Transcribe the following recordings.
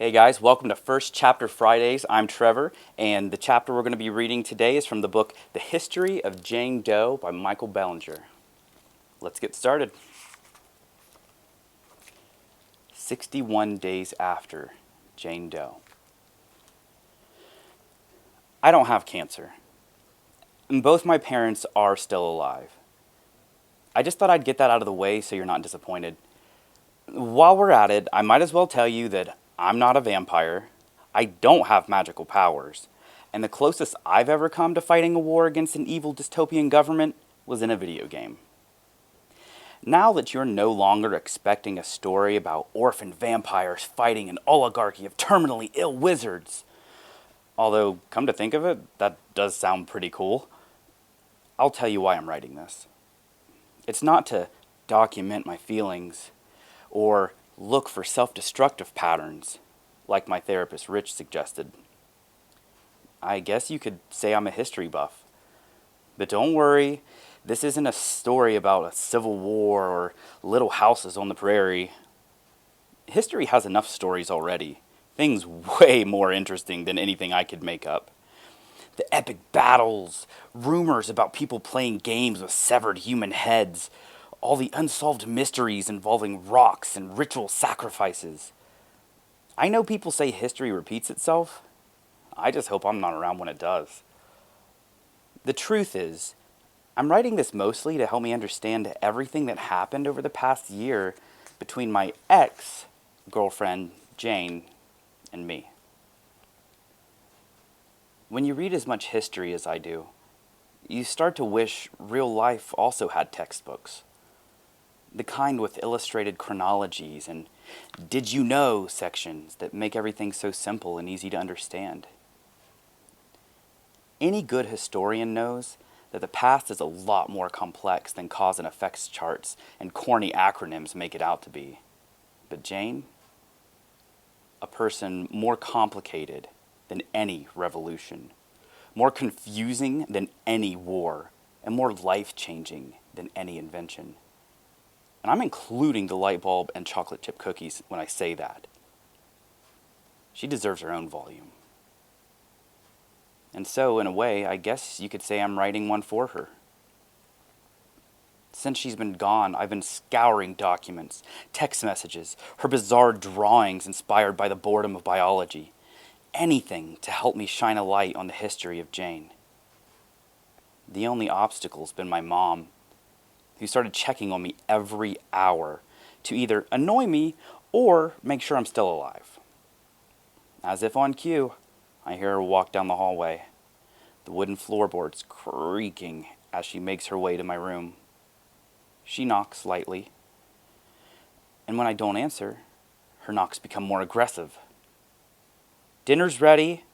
Hey guys, welcome to First Chapter Fridays. I'm Trevor, and the chapter we're going to be reading today is from the book The History of Jane Doe by Michael Belanger. Let's get started. 61 days after Jane Doe. I don't have cancer, and both my parents are still alive. I just thought I'd get that out of the way so you're not disappointed. While we're at it, I might as well tell you that I'm not a vampire, I don't have magical powers, and the closest I've ever come to fighting a war against an evil dystopian government was in a video game. Now that you're no longer expecting a story about orphan vampires fighting an oligarchy of terminally ill wizards, although, come to think of it, that does sound pretty cool, I'll tell you why I'm writing this. It's not to document my feelings or look for self-destructive patterns, like my therapist Rich suggested. I guess you could say I'm a history buff. But don't worry, this isn't a story about a civil war or little houses on the prairie. History has enough stories already, things way more interesting than anything I could make up. The epic battles, rumors about people playing games with severed human heads, all the unsolved mysteries involving rocks and ritual sacrifices. I know people say history repeats itself. I just hope I'm not around when it does. The truth is, I'm writing this mostly to help me understand everything that happened over the past year between my ex-girlfriend, Jane, and me. When you read as much history as I do, you start to wish real life also had textbooks. The kind with illustrated chronologies and did you know sections that make everything so simple and easy to understand. Any good historian knows that the past is a lot more complex than cause and effects charts and corny acronyms make it out to be. But Jane, a person more complicated than any revolution, more confusing than any war, and more life-changing than any invention. And I'm including the light bulb and chocolate chip cookies when I say that. She deserves her own volume. And so, in a way, I guess you could say I'm writing one for her. Since she's been gone, I've been scouring documents, text messages, her bizarre drawings inspired by the boredom of biology. Anything to help me shine a light on the history of Jane. The only obstacle's been my mom, who started checking on me every hour to either annoy me or make sure I'm still alive. As if on cue, I hear her walk down the hallway, the wooden floorboards creaking as she makes her way to my room. She knocks lightly, and when I don't answer, her knocks become more aggressive. "Dinner's ready,"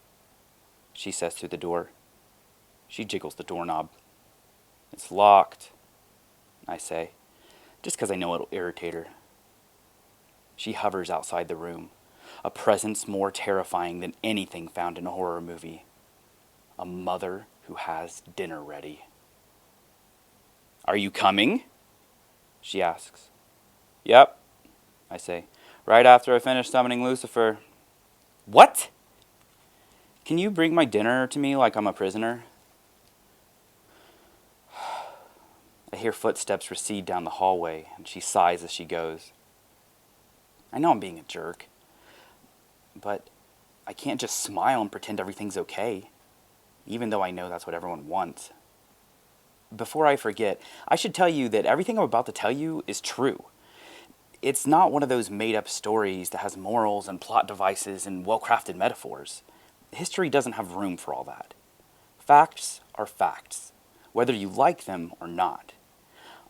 she says through the door. She jiggles the doorknob. "It's locked," I say, just because I know it'll irritate her. She hovers outside the room, a presence more terrifying than anything found in a horror movie. A mother who has dinner ready. "Are you coming?" she asks. "Yep," I say, "right after I finish summoning Lucifer." "What? Can you bring my dinner to me like I'm a prisoner?" I hear footsteps recede down the hallway, and she sighs as she goes. I know I'm being a jerk, but I can't just smile and pretend everything's okay, even though I know that's what everyone wants. Before I forget, I should tell you that everything I'm about to tell you is true. It's not one of those made-up stories that has morals and plot devices and well-crafted metaphors. History doesn't have room for all that. Facts are facts, whether you like them or not.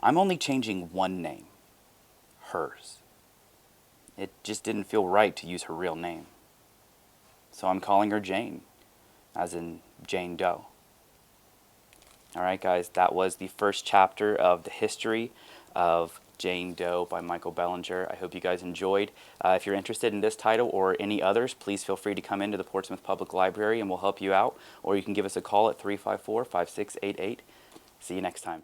I'm only changing one name, hers. It just didn't feel right to use her real name. So I'm calling her Jane, as in Jane Doe. Alright guys, that was the first chapter of The History of Jane Doe by Michael Belanger. I hope you guys enjoyed. If you're interested in this title or any others, please feel free to come into the Portsmouth Public Library and we'll help you out. Or you can give us a call at 354-5688. See you next time.